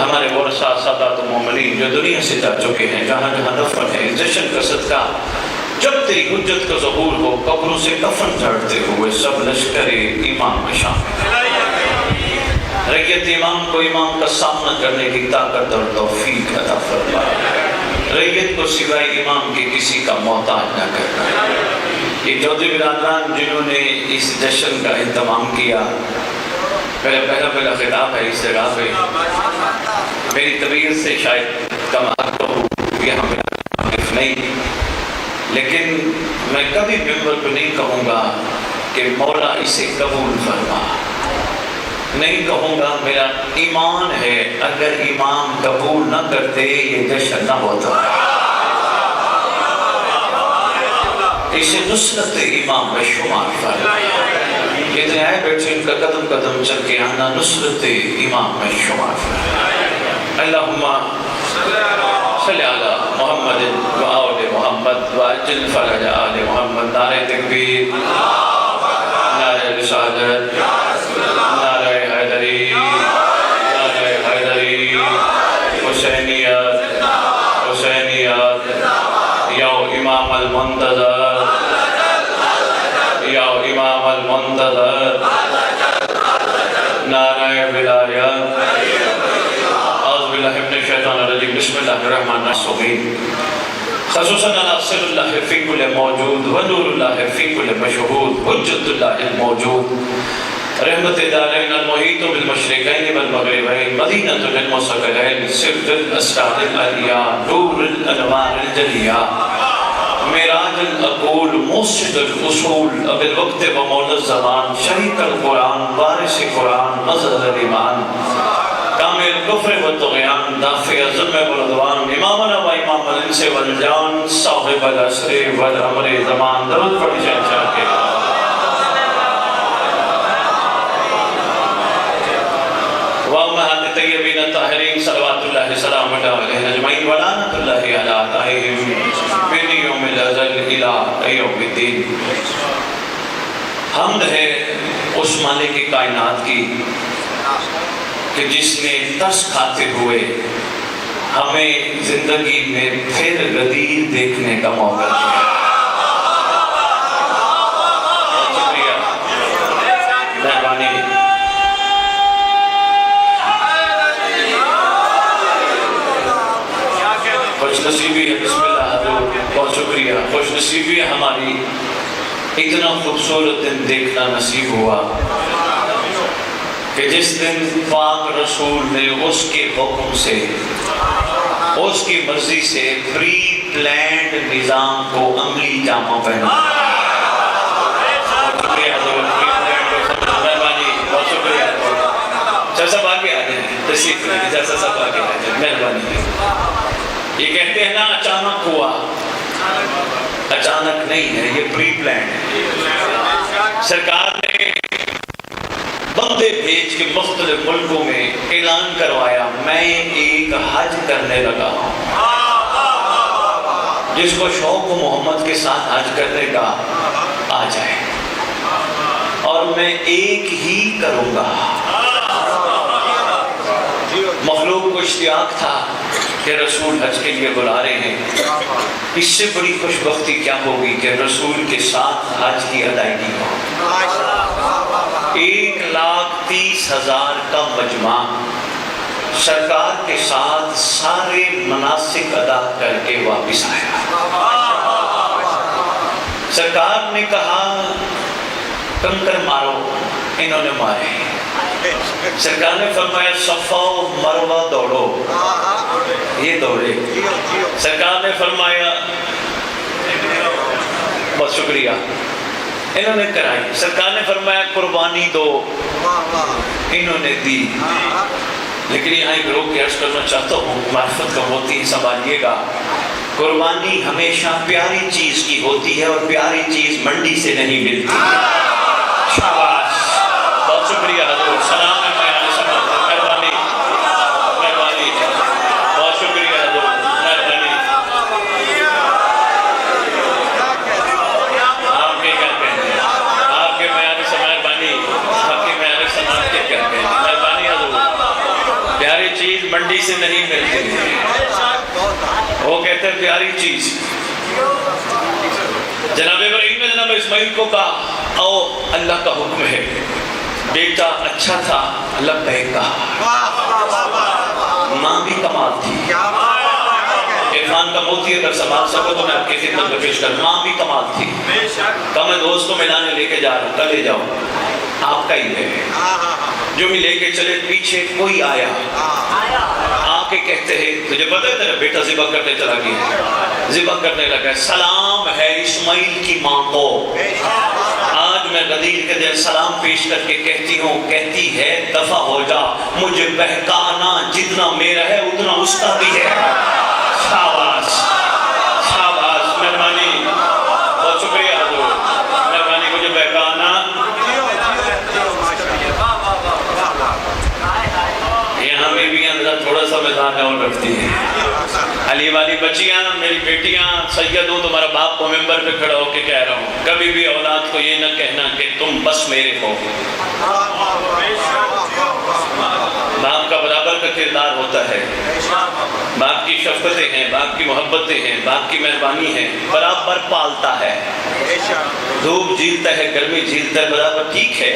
ہمارے ورثاء سادات مومنین جو دنیا سے جا چکے ہیں، جہاں جہاں دفن ہے، جشن کا صدقہ جب تیری حجت کا ظہور ہو، قبروں سے کفن جھاڑتے ہوئے سب لشکر امام میں شامل۔ رعیت امام کو امام کا سامنا کرنے کی طاقت اور توفیق عطا فرما۔ رعیت کو سوائے امام کے کسی کا محتاج نہ کرنا۔ یہ چودھری برادران جنہوں نے اس جشن کا اہتمام کیا، پہلا خطاب ہے اس جگہ پہ۔ میری طبیعت سے شاید کم یہاں پہ واقف نہیں، لیکن میں کبھی ممبر پہ نہیں کہوں گا کہ مولا اسے قبول فرما، نہیں کہوں گا میرا ایمان ہے اگر امام قبول نہ کرتے یہ جشن نہ ہوتا۔ اسے نصرت امام میں شمار فرما۔ کتنے آئے بیٹھے ان کا قدم قدم چل کے آنا نصرت امام میں شمار فرما۔ اللہم صلی علی محمد و آل محمد و اجل فرج آل محمد۔ نعرہ تکبیر، نعرہ رسالت، نعرہ حیدری، نعرہ حیدری، حسینیت، حسینیت، یا امام المنتظر، یا امام المنتظر، نعرہ ولایت۔ اعوذ باللہ من الشیطان الرجیم، بسم اللہ الرحمن الرحیم۔ خصوصاً ناصر اللہ فی کل موجود و نور اللہ فی کل مشہود، حجت اللہ الموجود، رحمت دارین المحیط بالمشرقین والمغربین، مدینہ للمستقلین، سر الاسرار العلیاء، نور الانوار الجلیاء، معراج العقول، موسد الاصول، اب الوقت و مولا الزمان، شریک القرآن، وارث قرآن، مظہر الایمان، کامل کفر و طغیان، دافع ظلم و رضوان، امامنا و امام الانس والجان، صاحب العصر والعمر زمان۔ درود پڑھی جائے چاہ کے وامہات طیبین الطاہرین صلوات اللہ سلام علیہ اجمعین ولعنت اللہ علی اعدائہم من یوم الازل الی یوم الدین۔ حمد ہے اس مالک کی کائنات کی کہ جس نے ترس کھاتے ہوئے ہمیں زندگی میں پھر غدیر دیکھنے کا موقع دیا۔ شکریہ، مہربانی۔ خوش نصیبی ہے، بسم اللہ حضور، بہت شکریہ۔ خوش نصیبی ہے ہماری اتنا خوبصورت دن دیکھنا نصیب ہوا کہ جس دن پاک رسول نے اس کے حکم سے، اس کی مرضی سے پری پلانڈ نظام کو عملی جامہ پہنا۔ شکریہ حضور، مہربانی، بہت شکریہ۔ چل سب آگے آ جائیں، تشریف لیں، جیسا سب آگے آ جائیں، مہربانی۔ یہ کہتے ہیں نا اچانک ہوا، اچانک نہیں ہے، یہ پری پلانڈ ہے۔ سرکار نے بندے بھیج کے مختلف ملکوں میں اعلان کروایا میں ایک حج کرنے لگا ہوں، جس کو شوق و محمد کے ساتھ حج کرنے کا آ جائے، اور میں ایک ہی کروں گا۔ مخلوق کو اشتیاق تھا کہ رسول حج کے لیے بلا رہے ہیں، اس سے بڑی خوشبختی کیا ہوگی کہ رسول کے ساتھ حج کی ادائیگی ہو۔ 1,30,000 کا مجمع سرکار کے ساتھ سارے مناسک ادا کر کے واپس آیا۔ سرکار نے کہا کنکر مارو، انہوں نے مارے۔ سرکار نے فرمایا صفا و مروہ دوڑو، یہ دوڑے۔ سرکار نے فرمایا بہت شکریہ، انہوں نے کرائی۔ سرکار نے فرمایا قربانی دو، انہوں نے دی۔ لیکن یہاں ایک روک کے عرض کرنا چاہتا ہوں، معرفت کا ہوتی ہے، سنبھالیے گا۔ قربانی ہمیشہ پیاری چیز کی ہوتی ہے، اور پیاری چیز منڈی سے نہیں ملتی۔ شاباش، بہت شکریہ حضور، سلام ہے میرے سمجھ، مہربانی مہربانی، بہت شکریہ حضور، مہربانی۔ آپ کے کہتے ہیں، آپ کے معیار سے مہربانی، آپ کے معیار سماج کے کہتے ہیں، مہربانی حضور۔ پیاری چیز منڈی سے نہیں ملتی، وہ کہتے ہیں پیاری چیز۔ جناب ابراہیم نے جناب اسماعیل کو کہا او اللہ کا حکم ہے، بیٹا اچھا تھا، لبیک کہا۔ ماں بھی کمال تھی، عرفان کا موتی اگر سنبھال سکو تو میں آپ کی خدمت میں پیش کروں۔ ماں بھی کمال تھی، کہا میں دوست کو ملانے لے کے جا رہا ہوں، کل لے جاؤ، آپ کا ہی ہے۔ جو بھی لے کے چلے، پیچھے کوئی آیا، آ کے کہتے ہیں تجھے پتہ ہے تیرا بیٹا ذبح کرنے چلا گیا، ذبح کرنے لگا، سلام ہے اسماعیل کی ماں کو۔ آج میں غدیر کے دن سلام پیش کر کے کہتی ہوں، کہتی ہے دفع ہو جا، مجھے بہکانا جتنا میرا ہے اتنا اس کا بھی ہے۔ شاباش شاباش، مہربانی، بہت شکریہ حضور، مہربانی مجھے بہکانا۔ یہاں میں بھی اندر تھوڑا سا میدان اور رکھتی ہے۔ علی والی بچیاں، میری بیٹیاں، سید ہوں، تمہارا باپ کو ممبر پہ کھڑا ہو کے کہہ رہا ہوں، کبھی بھی اولاد کو یہ نہ کہنا کہ تم بس میرے ہو۔ باپ کا برابر کا کردار ہوتا ہے، باپ کی شفقتیں ہیں، باپ کی محبتیں ہیں، باپ کی مہربانی ہے، برابر پالتا ہے، دھوپ جھیلتا ہے، گرمی جھیلتا ہے، برابر۔ ٹھیک ہے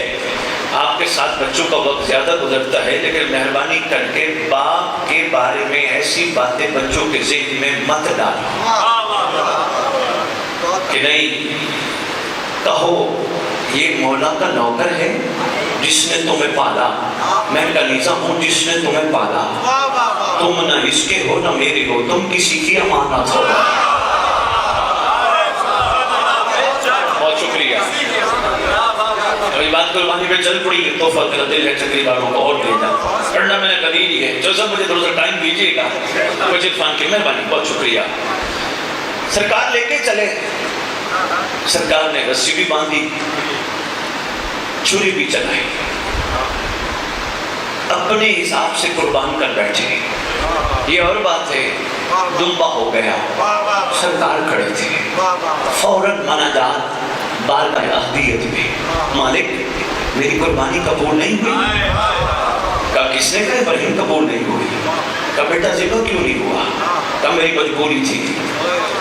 آپ کے ساتھ بچوں کا وقت زیادہ گزرتا ہے، لیکن مہربانی کر کے باپ کے بارے میں ایسی باتیں بچوں کے ذہن میں مت ڈالو کہ نہیں، کہو یہ مولا کا نوکر ہے جس نے تمہیں پالا، میں کنیزہ ہوں جس نے تمہیں پالا، تم نہ اس کے ہو نہ میرے ہو، تم کسی کی امانت ہو۔ بہت شکریہ۔ یہ بات قربانی پہ چل پڑی ہے، تحفہ میرا دل ہے چکری والوں کو اور دے جا، پڑھنا میں نے کبھی نہیں ہے، جو سب مجھے تھوڑا سا ٹائم دیجیے گا، کچھ عرفان کی مہربانی، بہت شکریہ۔ سرکار لے کے چلے، سرکار نے رسی بھی باندھی، چھری بھی چلائی، اپنے حساب سے قربان کر بیٹھے۔ یہ اور بات ہے، دمبا ہو گیا، سرکار کھڑے تھے، فوراً مناجات بارگاہ احدیت میں، مالک میری قربانی قبول نہیں ہوئی۔ کہا کس نے کہا ابراہیم قبول نہیں ہوئی؟ کہا بیٹا ذبح کیوں نہیں ہوا؟ کہا میری مجبوری تھی،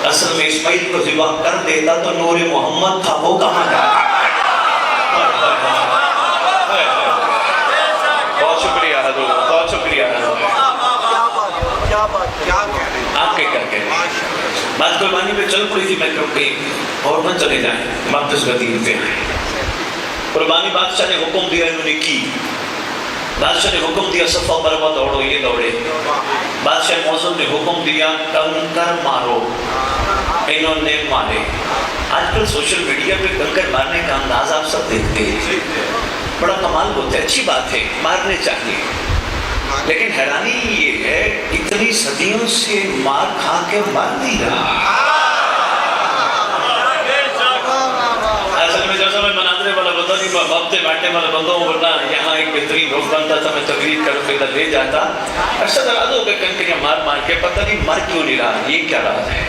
اصل میں اسماعیل کو ذبح کر دیتا تو نور محمد تھا، وہ کہاں جاتا؟ بہت شکریہ حضور، بہت شکریہ حضور، آپ کے کر کے بات قربانی پہ چل پڑی تھی، میں کہوں اور نہ چلے جائیں، واپس غدیر پہ آئیں۔ قربانی بادشاہ نے حکم دیا، انہوں نے کی، بادشاہ نے حکم دیا صفا مروہ دوڑو، یہ دوڑے، بادشاہ موسم نے حکم دیا کنکر مارو، انہوں نے مارے۔ آج کل سوشل میڈیا پہ کنکر مارنے کا انداز آپ سب دیکھتے ہیں، بڑا کمال ہوتا ہے، اچھی بات ہے، مارنے چاہیے، لیکن حیرانی یہ ہے اتنی صدیوں سے مار کھا کے مر نہیں رہا۔ اصل میں جیسا میں مناظرے والا بندہ نہیں، بابتے بیٹھنے والا بندہ ہوں، ورنہ یہاں ایک بہترین روح بنتا تھا، میں تقریر کر کے ادھر لے جاتا، ارشد ارادوں کے کنکریاں مار مار کے پتہ نہیں مر کیوں نہیں رہا، یہ کیا راز ہے؟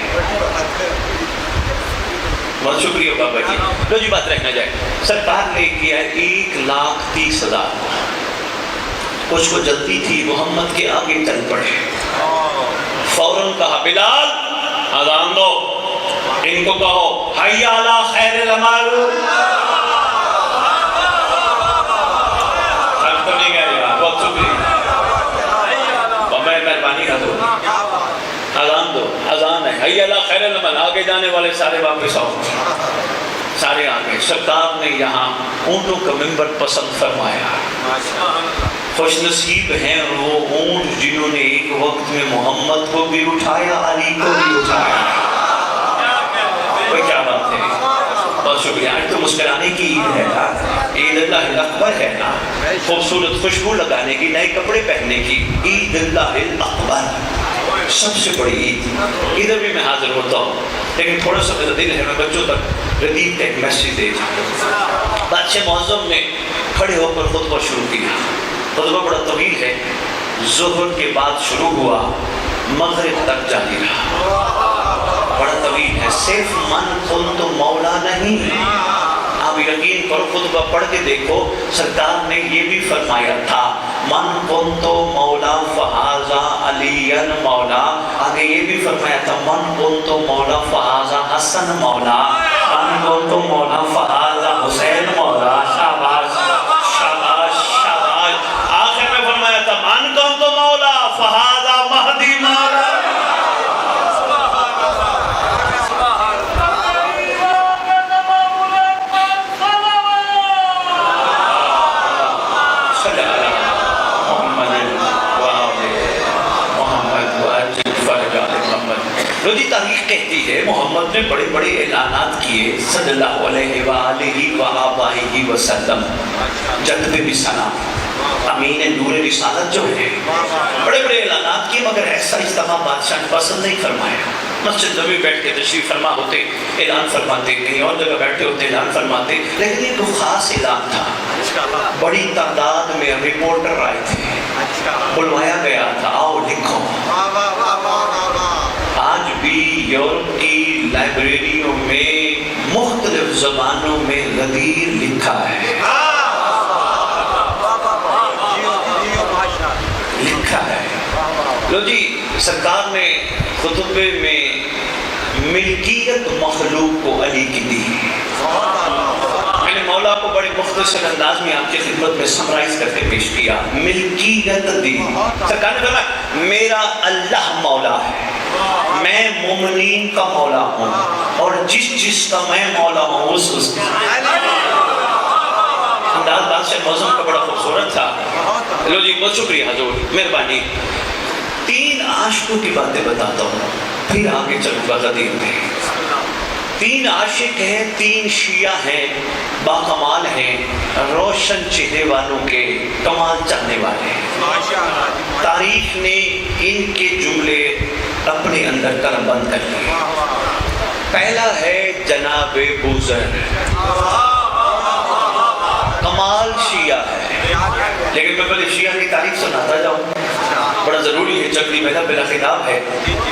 بہت شکریہ بابا جی۔ لو جی بات رہنا جائے، سرکار نے کیا 1,30,000، اس کو جلدی تھی، محمد کے آگے چل پڑے، فوراً کہا بلال اذان دو، ان کو کہو حی علی خیر العمل۔ سب کو نہیں گئے یار، بہت شکریہ، میں مہربانی حضور، اذان دو، اذان ہے حی علی خیر العمل، آگے جانے والے سارے واپس آؤ، سارے آگے۔ سرکار نے یہاں اونٹوں کا منبر پسند فرمایا، خوش نصیب ہیں وہ اونٹ جنہوں نے ایک وقت میں محمد کو بھی اٹھایا، علی کو بھی اٹھایا۔ کیا بات ہے، بہت شکریہ۔ آج تو مسکرانے کی عید ہے نا، عید اللہ الاکبر ہے نا، خوبصورت خوشبو لگانے کی، نئے کپڑے پہننے کی، عید اللہ الاکبر، سب سے بڑی عید۔ ادھر بھی میں حاضر ہوتا ہوں، لیکن تھوڑا سا میرا دل ہے میں بچوں تک ردیف کا ایک میسیج دے جاؤں۔ بادشاہ معظم نے کھڑے ہو کر خطبہ شروع کیا، خطبہ بڑا طویل ہے، ظہر کے بعد شروع ہوا، مغرب تک جاری رہا، بڑا طویل ہے۔ صرف من کن تو مولا نہیں، آپ آپ یقین کرو خطبہ پڑھ کے دیکھو، سرکار نے یہ بھی فرمایا تھا من کنتو مولا فہذا علی مولا، آگے یہ بھی فرمایا تھا من کنتو مولا فہذا حسن مولا، من کنتو مولا فہذا حسین مولا، شاباش شاباش شاباش، آخر میں فرمایا تھا من کنتو مولا فہذا مہدی مولا۔ جو جی تاریخ کہتی ہے محمد نے بڑے بڑے اعلانات کیے صلی اللہ علیہ وآلہ وآبائہ وسلم، جذب بسنا امین نور رسالت جو ہے، بڑے بڑے اعلانات کیے، مگر ایسا اجتماع بادشاہ نے پسند نہیں فرمایا۔ مسجد نبی بیٹھ کے تشریف فرما ہوتے اعلان فرماتے، کہیں اور جگہ بیٹھے ہوتے اعلان فرماتے، لیکن یہ کوئی خاص اعلان تھا، بڑی تعداد میں رپورٹر آئے تھے، بلوایا گیا تھا آؤ لکھو۔ آج بھی یورپ کی لائبریریوں میں مختلف زبانوں میں غدیر لکھا ہے، لکھا ہے۔ لو جی سرکار نے خطبے میں ملکیت مخلوق کو علی کی دی، میں نے مولا کو بڑے مختصر انداز میں آپ کی خدمت میں سمرائز کر کے پیش کیا، ملکیت دی۔ سرکار نے فرمایا میرا اللہ مولا ہے، میں مومنین کا مولا ہوں، اور جس جس کا میں مولا ہوں اس کا۔ انداز بادشاہ موزم کا بڑا خوبصورت تھا۔ لو جی بہت شکریہ حضور، مہربانی۔ تین عاشقوں کی باتیں بتاتا ہوں، پھر آگے چلوں گا غدیر میں۔ تین عاشق ہیں، تین شیعہ ہیں، باکمال ہیں، روشن چہرے والوں کے، کمال چاہنے والے ہیں۔ تاریخ نے ان کے جملے اپنے اندر کرم بند کر لیے۔ پہلا ہے جناب بوذر، کمال شیعہ ہے، لیکن میں پہلے شیعہ کی تاریخ سناتا جاؤں، بڑا ضروری ہے، چکری میرا میرا خطاب ہے،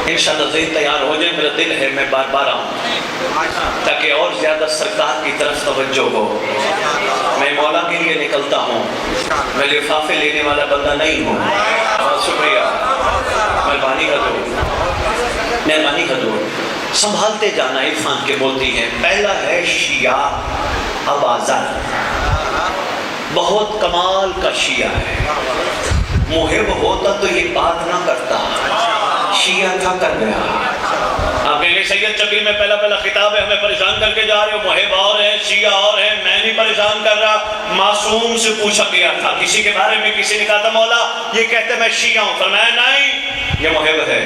انشاءاللہ ذہن تیار ہو جائے، میرا دل ہے میں بار بار آؤں تاکہ اور زیادہ سرکار کی طرف توجہ ہو۔ میں مولا کے لیے نکلتا ہوں، میں لفافے لینے والا بندہ نہیں ہوں۔ بہت شکریہ، مہربانی حضور، مہربانی حضور، سنبھالتے جانا عرفان کے موتی ہیں۔ پہلا ہے شیعہ اباذر، بہت کمال کا شیعہ ہے، محب ہوتا تو یہ بات نہ کرتا، شیعہ تھا کر گیا۔ آپ کہیں گے سید چکری میں پہلا خطاب ہے، ہمیں پریشان کر کے جا رہے ہو، محب اور ہیں شیعہ اور ہیں، میں نہیں پریشان کر رہا۔ معصوم سے پوچھا گیا تھا کسی کے بارے میں، کسی نے کہا تھا مولا یہ کہتے میں شیعہ ہوں، فرمایا نہیں یہ محب ہے۔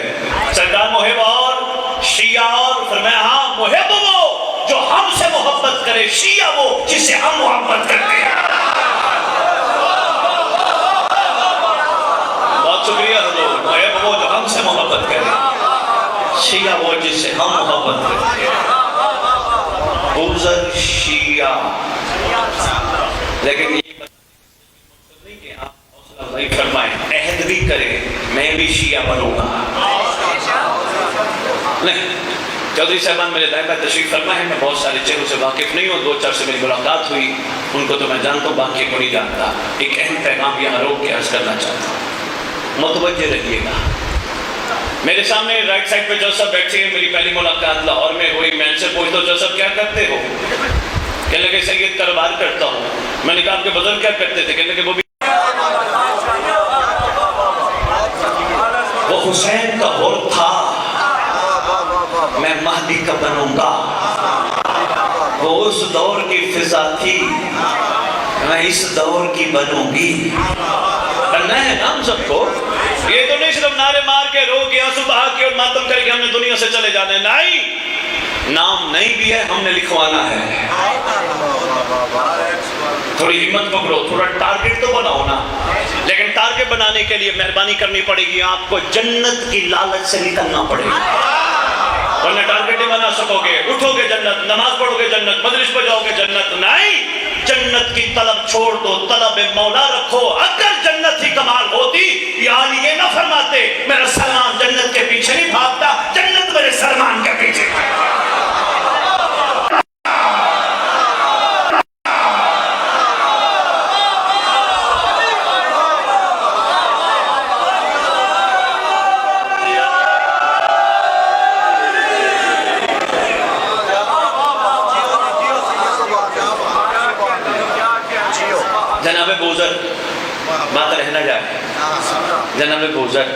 سرکار محب اور شیعہ اور، فرمایا ہاں محب وہ جو ہم سے محبت کرے، شیعہ وہ جس سے ہم محبت کرتے ہیں۔ بہت شکریہ حضور، محب وہ جو ہم سے محبت کرے، شیعہ وہ جس سے ہم محبت کرتے ہیں۔ بوذر شیعہ، لیکن یہ نہیں کہ آپ حوصلہ افزائی فرمائیں، عہد بھی کریں میں بھی شیعہ بنوں گا، نہیں۔ چودھری صاحبان میرے دائیں بائیں تشریف فرما ہے، میں بہت سارے چہروں سے واقف نہیں ہوں، 2-4 سے میری ملاقات ہوئی، ان کو تو میں جانتا ہوں، باقی کو نہیں جانتا۔ ایک اہم پیغام یہاں روک کے عرض کرنا چاہتا ہوں، متوجہ رہیے گا۔ میرے سامنے رائٹ سائڈ پہ جو سب بیٹھے ہیں، میری پہلی ملاقات لاہور میں ہوئی، میں ان سے پوچھتا ہوں جو سب کیا کرتے ہو؟ کہنے لگے سید کاروبار کرتا ہوں۔ میں نے کہا آپ کے بزرگ کیا کرتے تھے؟ کہنے لگے وہ بھی وہ حسین کا ہور تھا، میں مہدی کا بنوں گا، وہ اس دور کی فضا تھی، میں اس دور کی بنوں گی۔ کرنا ہے نام سب کو، یہ تو نہیں صرف نعرے مار کے رو کے آنسو بہا کے اور ماتم کر کے ہم نے دنیا سے چلے جانا ہے، نہیں، نام نہیں بھی ہے، ہم نے لکھوانا ہے۔ تھوڑی ہمت پکڑو، تھوڑا ٹارگٹ تو بناؤ نا، لیکن ٹارگٹ بنانے کے لیے مہربانی کرنی پڑے گی، آپ کو جنت کی لالچ سے نکلنا پڑے گا، ورنہ ٹارگٹ نہیں بنا سکو گے۔ اٹھو گے جنت، نماز پڑھو گے جنت، مجلس پہ جاؤ گے جنت، نہیں، جنت کی طلب چھوڑ دو، طلب مولا رکھو۔ اگر جنت ہی کمال ہوتی یا علی یہ نہ فرماتے میرا سلمان جنت کے پیچھے نہیں بھاگتا، جنت میرے سلمان کے پیچھے جناب بوزر، بات رہنا جائے، جناب بوزر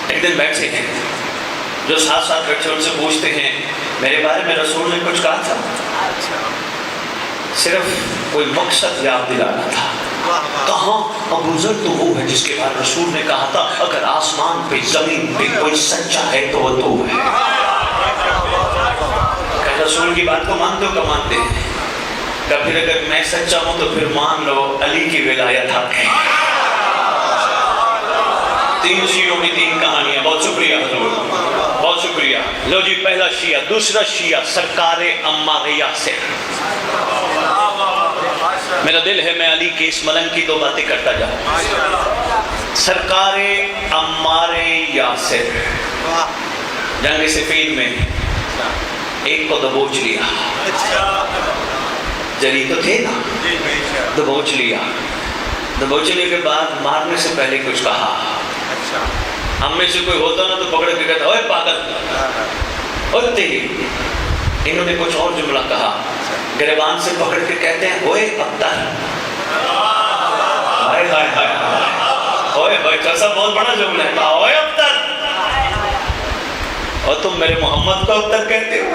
ایک دن بیٹھے ہیں، جو ساتھ ساتھ بیٹھے ان سے پوچھتے ہیں میرے بارے میں رسول نے کچھ کہا تھا؟ صرف کوئی مقصد یاد دلانا تھا. کہاں ابوذر تو وہ ہے جس کے بعد رسول نے کہا تھا اگر آسمان پہ زمین پہ کوئی سچا ہے تو وہ تو ہے. کہ رسول کی بات کو مانتے ہو کہ مانتے ہیں؟ کہ پھر اگر میں سچا ہوں تو پھر مان لو علی کی ولایت حق ہے. 3 شیعوں میں 3 کہانیاں. بہت شکریہ حضور، بہت شکریہ. لو جی پہلا شیعہ. دوسرا شیعہ سرکار عمار یاسر. میرا دل ہے میں علی کے اس ملنگ کی 2 باتیں کرتا جاؤں. سرکار عمار یاسر جنگ صفین میں ایک کو دبوچ لیا. جری تو تھے نا، دبوچ لیا. دبوچنے کے بعد مارنے سے پہلے کچھ کہا. ہم میں سے کوئی ہوتا نا تو پکڑ کے کہتا اوے پاگل، اوے تیری. انہوں نے کچھ اور جملہ کہا. گریبان سے پکڑ کے کہتے ہیں اوے ابتر. ہائے ہائے ہائے اوے اوے، کیسا بہت بڑا جملہ ہے. اوے ابتر، اور تم میرے محمد کو ابتر کہتے ہو.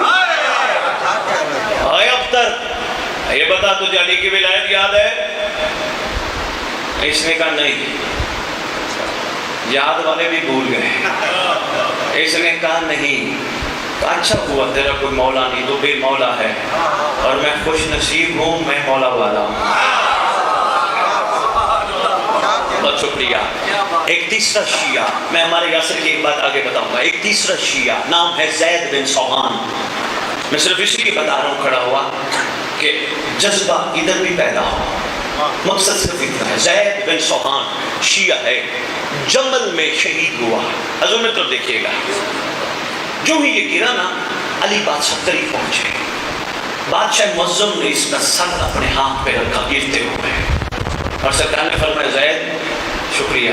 اوے ابتر، یہ بتا تجھے علی کی ولایت یاد ہے؟ اس نے کہا نہیں. یاد والے بھی بھول گئے. اس نے کہا نہیں. اچھا ہوا تیرا کوئی مولا نہیں، تو بے مولا ہے، اور میں خوش نصیب ہوں، میں مولا والا ہوں. بہت شکریہ. ایک تیسرا شیعہ، میں ہمارے یاسر کی ایک بات آگے بتاؤں گا. ایک تیسرا شیعہ نام ہے زید بن سوحان. میں صرف اسی لیے بتا رہا ہوں کھڑا ہوا کہ جذبہ ادھر بھی پیدا ہو. مقصد صرف اتنا ہے. زید بن سوحان شیعہ ہے، جمل میں شہید ہوا. حضور میں تو دیکھیے گا جو ہی یہ گرا نا، علی بادشاہ قریب پہنچے. بادشاہ معظم نے اس کا سر اپنے ہاتھ پہ رکھا گرتے ہوئے، اور سرکار نے فرمایا زید شکریہ.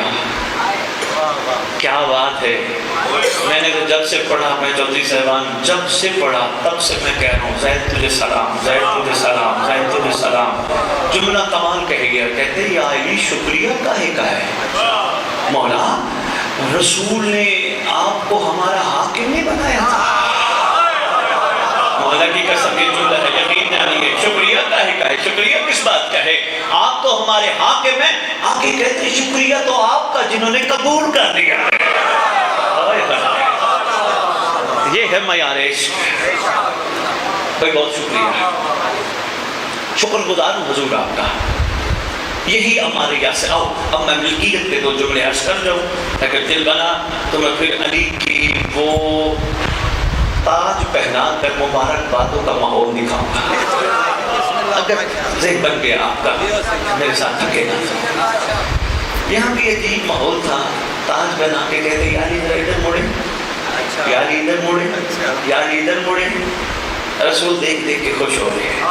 کیا بات ہے. میں نے تو جب سے پڑھا، میں چودھری صاحبان جب سے پڑھا تب سے میں کہہ رہا ہوں زید تجھے سلام، زید تجھے سلام، زید تجھے سلام. جملہ کمال کہہ گیا. کہتے یا علی شکریہ کاہے کا ہے؟ مولا رسول نے آپ کو ہمارا حاکم نہیں بنایا تھا. مولا کی قسم یہ جملہ ہے، یقین نہیں ہے. شکریہ کاہے کا ہے؟ شکریہ کس بات کا ہے؟ آپ تو ہمارے حاکم ہیں. آگے کہتے ہیں شکریہ تو آپ کا جنہوں نے قبول کر لیا. یہ ہے معیار عشق. بھائی بہت شکریہ، شکر گزار ہوں حضور آپ کا. یہی ہمارے یہاں سے. آؤ اب میں ملکیت پہ 2 جملے عرض کر جاؤں. اگر دل بنا تو میں پھر علی کی وہ تاج پہنا کر مبارک باتوں کا ماحول دکھاؤں گا. اگر ذہن بن گیا آپ کا میرے ساتھ تھکے نا. یہاں بھی عجیب ماحول تھا. تاج پہنا کے کہتے یا علی ادھر مڑے، یا علی ادھر مڑے، یا علی ادھر مڑے. رسول دیکھ دیکھ کے خوش ہو رہے ہیں.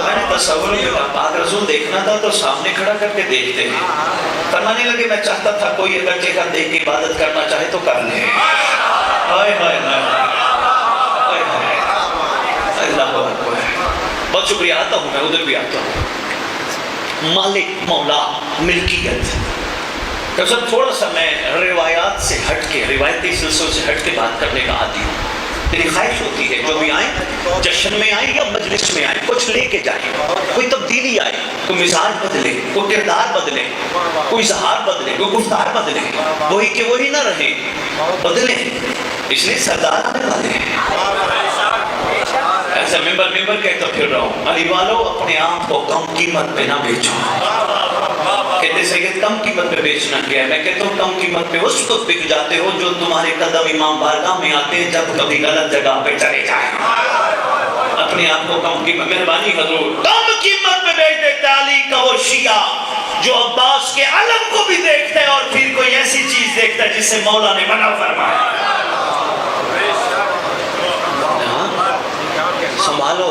میں نے تصور میں کہا پاک رسول دیکھنا تھا تو سامنے کھڑا کر کے دیکھتے ہیں. فرمانے لگے میں چاہتا تھا کوئی اگر چہرہ دیکھ کے عبادت کرنا چاہے تو کر لے. ہائے ہائے ہائے اللہ اکبر. بہت شکریہ. آتا ہوں میں ادھر بھی آتا ہوں. مالک، مولا، ملکیت. سب تھوڑا سا میں روایات سے ہٹ کے، روایتی سلسلوں سے ہٹ کے بات کرنے کا عادی ہوں. میری خواہش ہوتی ہے جو بھی آئیں، جشن میں آئیں یا مجلس میں آئیں، کچھ لے کے جائیں. کوئی تبدیلی آئے، کوئی مزاج بدلے، کوئی کردار بدلے، کوئی اظہار بدلے، کوئی گفتار بدلے. وہی کہ وہی نہ رہے، بدلیں. اس لیے سردار آنے والے ہیں. ایسا ممبر کہتا پھر رہا ہوں علی والو اپنے آپ کو کم قیمت پہ نہ بیچو. کہتے سید کم قیمت پہ بیچنا کیا ہے؟ میں کہتا ہوں کم قیمت پہ اس وقت بک جاتے ہو جو تمہارے قدم امام بارگاہ میں آتے ہیں جب کبھی غلط جگہ پہ چلے جائیں. اپنے آپ کو کم قیمت، مہربانی حضور، کم قیمت پہ بیچ دیتا علی کا وہ شیعہ جو عباس کے علم کو بھی دیکھتا ہے اور پھر کوئی ایسی چیز دیکھتا ہے جسے مولا نے منع فرمایا. سنبھالو،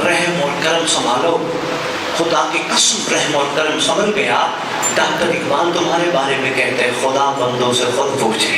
رحم اور کرم سنبھالو. خدا کی قسم رحم اور کرم سنبھل گیا. ڈاکٹر اقبال تمہارے بارے میں کہتے ہیں خدا بندوں سے خود پوچھے.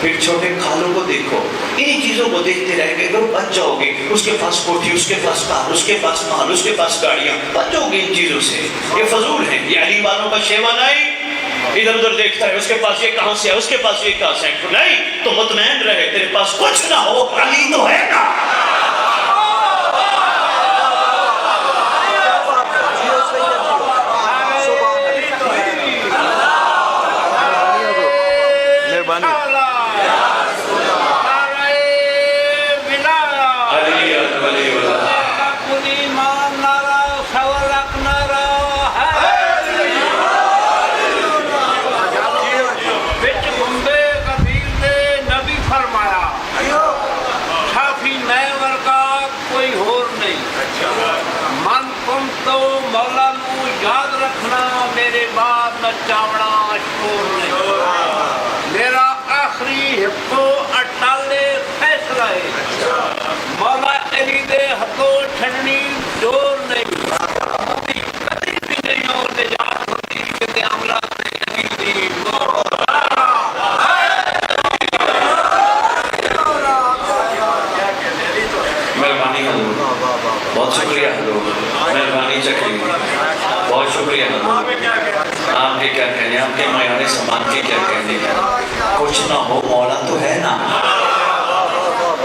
پھر چھوٹے خالوں کو دیکھو، انہی چیزوں کو دیکھتے رہ گئے، اگر بچ جاؤ گے، اس کے پاس کوٹھی، اس کے پاس کار، اس کے پاس مال، اس کے پاس گاڑیاں، بچ جاؤ گے ان چیزوں سے، یہ فضول ہیں۔ یہ علی والوں کا شیوا نہیں، ادھر ادھر دیکھتا ہے، اس کے پاس یہ کہاں سے ہے، اس کے پاس یہ کہاں سے ہے، نہیں تو مطمئن رہے، تیرے پاس کچھ نہ ہو، علی تو ہے نا۔ تو مولا نو یاد رکھنا، میرے بعد نہ چاوڑا شکور نہیں، میرا آخری حقو اٹالے فیصلہ ہے، مولا علی دے حقو چھڑنی دور نہیں، کبھی بھی نہیں اور نجات ہوتی کہ عملہ نہیں دی مہربانی حضور، بہت شکریہ حضور، مہربانی چکری، بہت شکریہ حضور۔ آپ کے کیا کہنے، آپ کے معیار سمان کے کیا کہنے، کچھ نہ ہو مولا تو ہے نا۔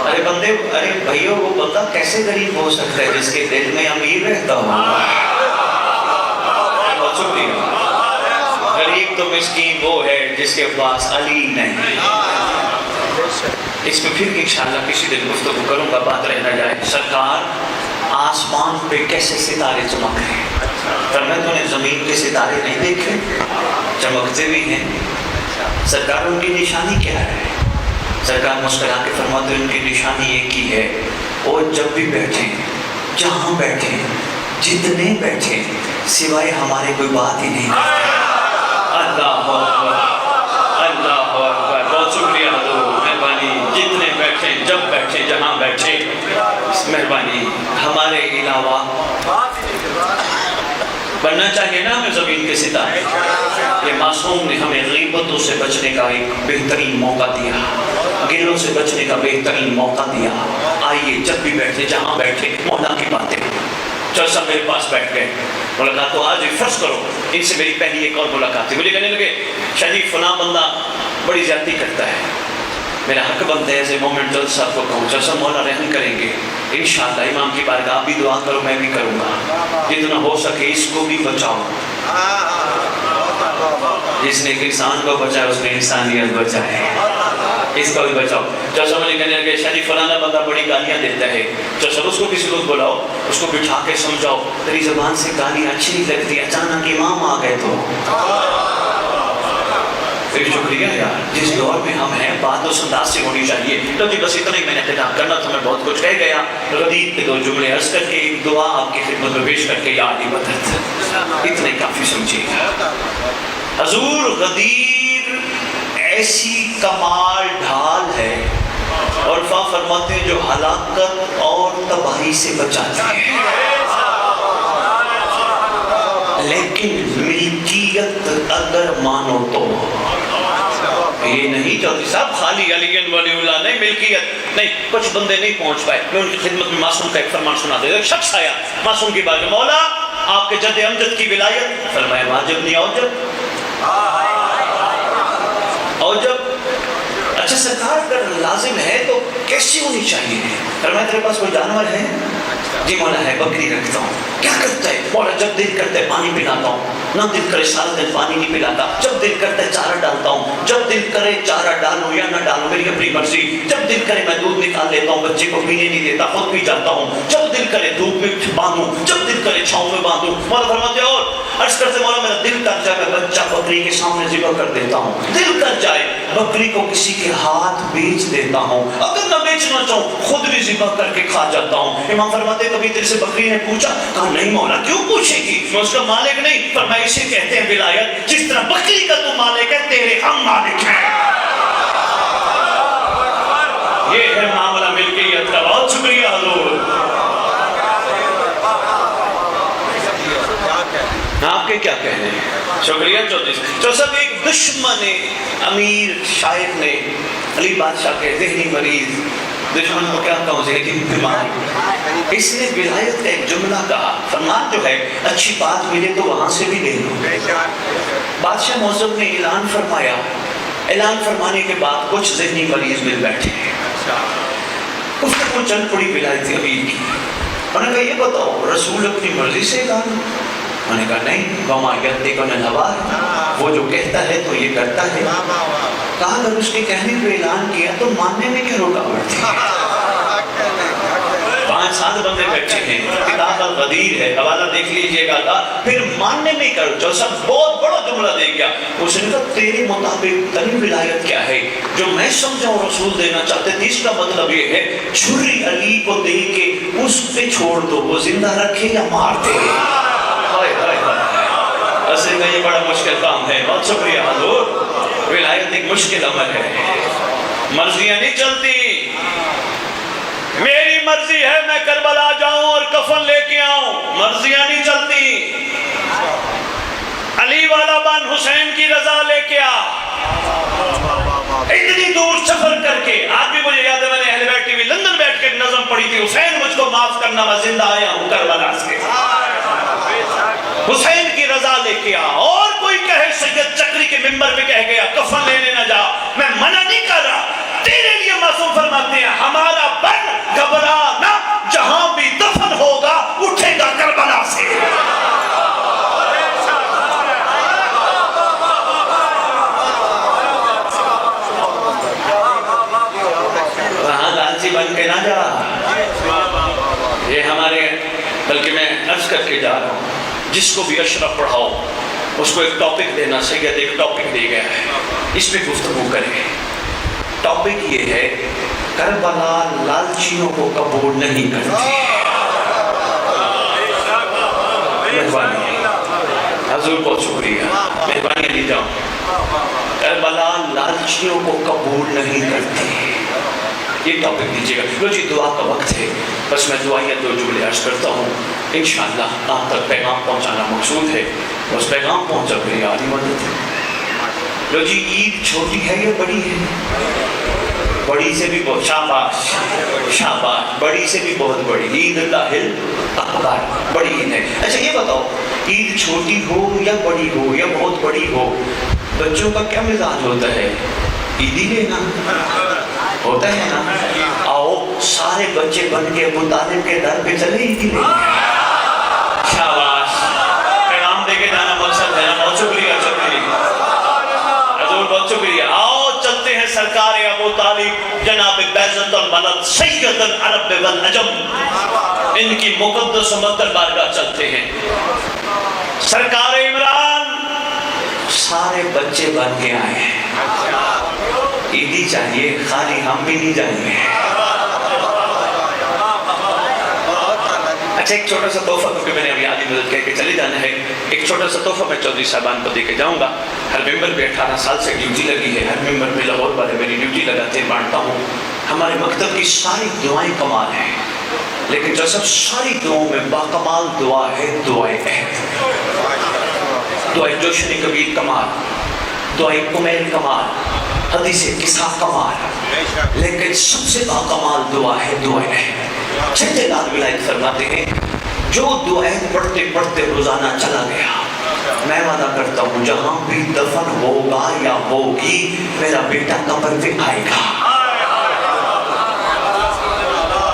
ارے بندے، ارے بھائیوں، وہ بندہ کیسے غریب ہو سکتا ہے جس کے دل میں امیر رہتا ہو؟ بہت شکریہ۔ غریب تو مسکین وہ ہے جس کے پاس علی نہیں۔ اس میں پھر انشاءاللہ کسی دن گفتگو کروں گا، بات رہ نہ جائے۔ سرکار آسمان پہ کیسے ستارے چمک رہے ہیں، فرمایا تو نے زمین کے ستارے نہیں دیکھے، چمکتے بھی ہیں۔ سرکار ان کی نشانی کیا ہے؟ سرکار مسکرا کے فرماتے ان کی نشانی ایک ہی ہے، وہ جب بھی بیٹھیں، جہاں بیٹھیں، جتنے بیٹھیں، سوائے ہمارے کوئی بات ہی نہیں کرتے۔ اللہ اکبر، اللہ اکبر، بہت شکریہ حضور، مہربانی، جتنے بیٹھیں، جب بیٹھیں، جہاں بیٹھیں، مہربانی، ہمارے علاوہ بننا چاہیے نا ہمیں زمین کے ستارے۔ یہ معصوم نے ہمیں غیبتوں سے بچنے کا ایک بہترین موقع دیا، گلوں سے بچنے کا بہترین موقع دیا۔ آئیے جب بھی بیٹھے، جہاں بیٹھے، مولا کی باتیں۔ چل سب میرے پاس بیٹھ گئے، ملاقات تو آج فرض کرو ان سے میری پہلی ایک اور ملاقات تھی، مجھے کہنے لگے شریف فلاں بندہ بڑی زیادتی کرتا ہے، میرا حق بنتا ہے ایسے مومنٹ جلد صاحب کو کہوں، جلسہ مولا رحم کریں گے انشاءاللہ، امام کی بارگاہ آپ بھی دعا کرو، میں بھی کروں گا، جتنا ہو سکے اس کو بھی بچاؤ۔ جس نے ایک انسان کو بچایا اس نے انسانیت بچائے، اس کو بھی بچاؤ۔ جلسہ مجھے کہنے لگے شریف فلانا بندہ بڑی گالیاں دیتا ہے، جلسہ اس کو کسی کو بلاؤ، اس کو بٹھا کے سمجھاؤ، تیری زبان سے گالیاں اچھی نہیں لگتی، اچانک امام آ گئے تو۔ پھر شکریہ یار، جس دور میں ہم ہیں بات اس انداز سے ہونی چاہیے۔ تو جی بس اتنا ہی میں نے خطاب کرنا تھا، میں بہت کچھ کہہ گیا۔ غدیر کے دو جملے عرض کر کے ایک دعا آپ کی خدمت میں پیش کر کے یا علی مدد، اتنا ہی کافی سمجھیے۔ حضور غدیر ایسی کمال ڈھال ہے، اور فرماتے ہیں جو ہلاکت اور تباہی سے بچاتے ہیں، لیکن ملکیت اگر مانو تو یہ نہیں چاہتی صاحب خالی علی ولی اللہ نہیں، ملکیت نہیں، کچھ بندے نہیں پہنچ پائے۔ میں ان کی خدمت میں معصوم کا ایک فرمان سنا دیتا، ایک شخص آیا معصوم کی بات میں، مولا آپ کے جد امجد کی ولایت، فرمایا واجب نہیں اوجب، اوجب اچھا سرکار اگر لازم ہے تو کیسی ہونی چاہیے؟ فرمایا تیرے پاس کوئی جانور ہے؟ جی مولا ہے، بکری رکھتا ہوں۔ کیا کرتا ہے؟ مولا جب دل کرتا ہے پانی پلاتا ہوں، نہ دل کرے سارا دن پانی نہیں پلاتا، جب دل کرتا ہے چارہ ڈالتا ہوں، جب دل کرے چارہ ڈالوں یا نہ ڈالوں میری اپنی مرضی، جب دل کرے میں دودھ نکال لیتا ہوں، بچے کو پینے نہیں دیتا، خود پی جاتا ہوں، جب دل کرے دھوپ میں باندھوں، جب دل کرے چھاؤں میں باندھوں۔ مولا فرماتے اور عرض کرتے مولا میرا دل کر جائے میں بچہ بکری کے سامنے ذبح کر دیتا ہوں، دل کر جائے بکری کو کسی کے ہاتھ بیچ دیتا ہوں، اگر نہ بیچنا چاہوں خود بھی ذبح کر کے کھا جاتا ہوں۔ امام فرماتے کبھی تیرے سے بکری نے پوچھا؟ کہا نہیں مولا، کیوں پوچھے گی، میں اس کا مالک نہیں۔ فرمایا اسے کہتے ہیں ولایت، جس طرح بکری کا تو مالک ہے تیرے ہم مالک ہیں۔ یہ ہے معاملہ ملکیت کا۔ بہت شکریہ حضور۔ آپ کے کیا کہنے ہیں؟ شکریہ چودھری صاحب۔ جو سب ایک دشمن امیر شاعر نے علی بادشاہ کے ذہنی مریض دشمن کو کیا کہوں ذہنی بیمار، اس نے ولایت کا ایک جملہ کہا، فرمان جو ہے اچھی بات ملے تو وہاں سے بھی لے لو۔ بادشاہ معظم نے اعلان فرمایا، اعلان فرمانے کے بعد کچھ ذہنی مریض مل بیٹھے، اس نے کچھ چل پڑی ولایت امیر کی۔ انہوں نے کہا یہ بتاؤ رسول اپنی مرضی سے اعلان؟ انہوں نے کہا نہیں، وما ینطق عن الہویٰ، وہ جو کہتا ہے تو یہ کرتا ہے۔ کہا اگر اس کے کہنے پہ اعلان کیا تو ماننے میں کیا رکاوٹ تھی؟ 5-7 بندے بیٹھے ہیں، کتاب الغدیر ہے، حوالہ دیکھ لیجئے گا، پھر ماننے میں کر جو سب بہت بڑا جملہ دے گیا۔ اس نے کہا تیرے مطابق تری ولایت کیا ہے جو میں سمجھاؤں رسول دینا چاہتے تھے؟ اس کا مطلب یہ ہے چھری علی کو دے کے اس پہ چھوڑ دو، وہ زندہ رکھے یا مار دے۔ اصل میں یہ بڑا مشکل کام ہے، بہت شکریہ حضور۔ ولایت ایک مشکل عمل ہے، مرضیاں نہیں چلتی۔ میری مرضی ہے میں کربلا جاؤں اور کفن لے کے آؤں، مرضیاں نہیں چلتی۔ علی والا بن حسین کی رضا لے کے آ، اتنی دور سفر کر کے۔ آج بھی مجھے یاد ہے میں نے اہل بیت ٹی وی لندن بیٹھ کے نظم پڑھی تھی، حسین مجھ کو معاف کرنا میں زندہ آیا ہوں کربلا سے، حسین کی رضا لے کے آ۔ اور کوئی کہے سید چکری کے ممبر پہ کہہ گیا کفن لینے نہ جا، میں منع نہیں کر رہا، تیرے لیے معصوم فرماتے ہیں ہمارا بن گھبرا نہ، جہاں بھی دفن ہوگا اٹھے گا کربلا سے۔ وہاں لالچی بن کے نہ جا، یہ ہمارے، بلکہ میں عرض کر کے جا رہا ہوں جس کو بھی اشرف پڑھاؤ اس کو ایک ٹاپک دینا، سید ایک ٹاپک دے گیا ہے، اس میں گفتگو کریں۔ ٹاپک یہ ہے کربلا لالچیوں کو قبول نہیں کرتی۔ مہربانی حضور بہت شکریہ، مہربانی علی جاؤ۔ کربلا لالچیوں کو قبول نہیں کرتی، یہ ٹاپک دیجیے گا۔ لو جی دعا کا وقت ہے، بس میں دعائیہ 2 جملے عرض کرتا ہوں، انشاءاللہ آپ تک پیغام پہنچانا مقصود ہے، بس پیغام پہنچا پھر یاد ہی مدد ہے۔ لو جی عید چھوٹی ہے یا بڑی ہے؟ بڑی سے بھی بہت، شاباش شاباش، بڑی سے بھی بہت بڑی، عید اللہ اکبر، بڑی عید ہے۔ اچھا یہ بتاؤ عید چھوٹی ہو یا بڑی ہو یا بہت بڑی ہو، بچوں کا کیا مزاج ہوتا ہے؟ عیدی لینا ہوتا ہے نا؟ آؤ سارے بچے بن کے ابو طالب کے در پہ چلے عیدی لینا۔ شاباش، پیغام دے کے جانا مقصد ہے، بہت شکریہ، شکریہ حضور، بہت شکریہ۔ آؤ چلتے ہیں سرکار ابو طالب جناب بیضۃ البلد سید العرب والعجم، ان کی مقدس و مقدس بارگاہ چلتے ہیں۔ سرکار عمران سارے بچے بن کے آئے ہیں، عیدی چاہیے، خالی ہم بھی نہیں جائیں گے۔ اچھا ایک چھوٹا سا تحفہ، کیونکہ میں نے ابھی آدھی مدد کہہ کے چلے جانا ہے، ایک چھوٹا سا تحفہ میں چودھری صاحبان کو دے کے جاؤں گا۔ ہر ممبر پہ 18 سال سے ڈیوٹی لگی ہے، ہر ممبر پہ لاہور والے میری ڈیوٹی لگاتے بانٹتا ہوں۔ ہمارے مکتب کی ساری دعائیں کمال ہیں، لیکن جو سب ساری دعاؤں میں باکمال دعا ہے دعائے عہد، دعائے جوشن کبیر کمال، دعائے کمیل کمال، حدیث قصہ کمال، لیکن سب سے باکمال دعا ہے دعائے عہد۔ چھٹے لال ولایت فرماتے ہیں جو دعائیں پڑھتے پڑھتے روزانہ چلا گیا، میں وعدہ کرتا ہوں جہاں بھی دفن ہوگا یا ہوگی میرا بیٹا قبر پہ آئے گا۔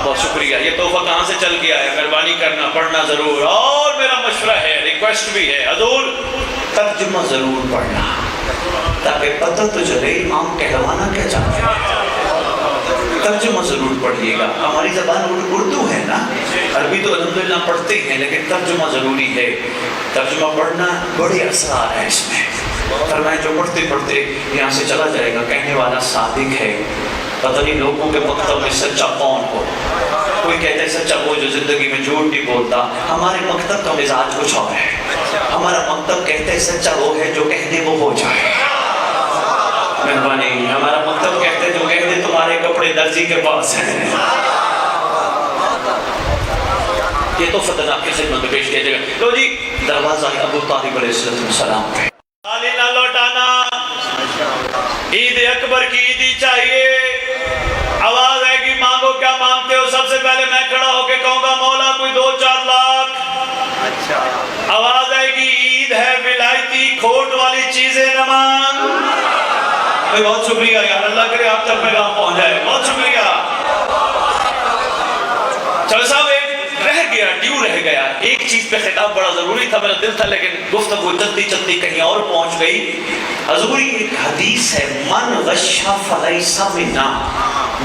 بہت شکریہ، یہ تحفہ کہاں سے چل گیا ہے؟ مہربانی کرنا، پڑھنا ضرور، اور میرا مشورہ ہے، ریکویسٹ بھی ہے، حضور ترجمہ ضرور پڑھنا تاکہ پتہ تو چلے امام کہلوانا کیا چاہتے ہیں۔ ترجمہ ضرور پڑھیے گا، ہماری زبان اردو ہے نا، عربی تو الحمدللہ پڑھتے ہیں، لیکن ترجمہ ضروری ہے۔ ترجمہ پڑھنا بڑے اثرات ہیں اس میں، فرمائے جو پڑھتے پڑھتے یہاں سے چلا جائے گا کہنے والا صادق ہے، پتہ نہیں لوگوں کے مکتب میں سچا کون ہو۔ کوئی کہتے ہیں سچا وہ جو زندگی میں جھوٹ نہیں بولتا، ہمارے مکتب کا مزاج کچھ اور ہے، ہمارا مکتب کہتے ہیں سچا وہ ہے جو کہہ دے وہ ہو جائے۔ مہربانی، ہمارا مکتب کہتے ہیں جو کہہ دے تمہارے کپڑے درزی کے پاس ہیں۔ یہ تو فتح آپ کی خدمت میں پیش کیا جائے گا۔ تو جی دروازہ ابو طالب علیہ السلام پہ عید اکبر کی عیدی چاہیے. آواز آئے گی مانگو کیا مانگتے ہو, سب سے پہلے میں کھڑا ہو کے کہوں گا مولا کوئی 2-4 لاکھ. آواز آئے گی عید ہے ولایتی کھوٹ والی چیزیں نہ مانگ. بہت شکریہ یار, اللہ کرے آپ تک پیغام پہنچ جائے. بہت شکریہ. چلو صاحب ایک رہ گیا, ڈیو رہ گیا, ایک چیز پہ خطاب بڑا ضروری تھا, میرا دل تھا لیکن گفتگو چلتی چلتی کہیں اور پہنچ گئی. حضوری ایک حدیث ہے, من غشا فلیس منا,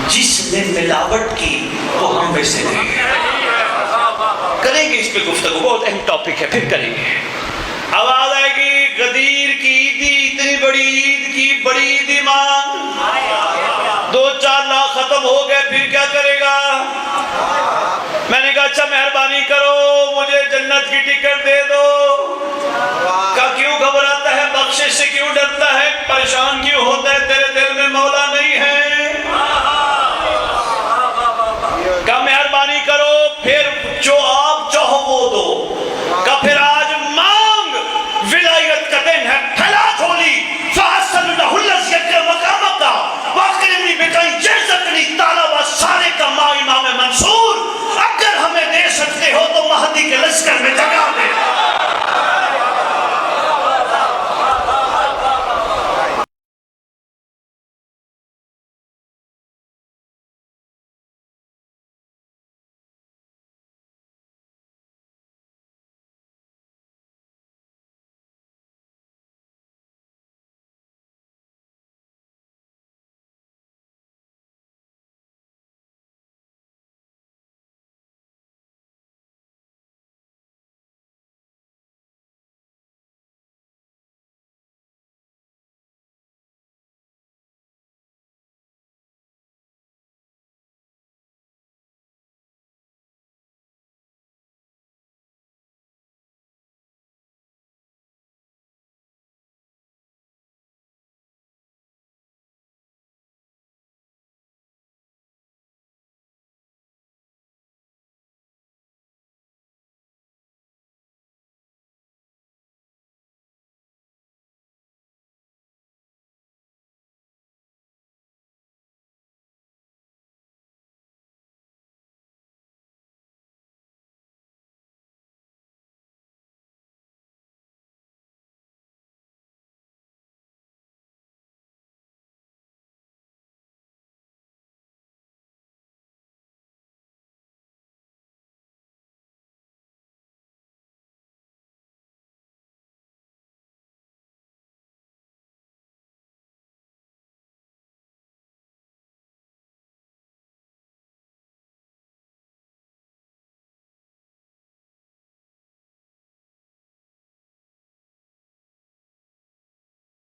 جس نے ملاوٹ کی وہ ہم میں سے نہیں. کریں گے اس پہ گفتگو, بہت اہم ٹاپک ہے, پھر کریں گے. آواز آئے گی غدیر کی عیدی, اتنی بڑی عید کی بڑی عیدی مانگ. 2-4 لاکھ ختم ہو گئے, پھر کیا کرے گا؟ میں نے کہا اچھا مہربانی کرو مجھے جنت کی ٹکٹ دے دو.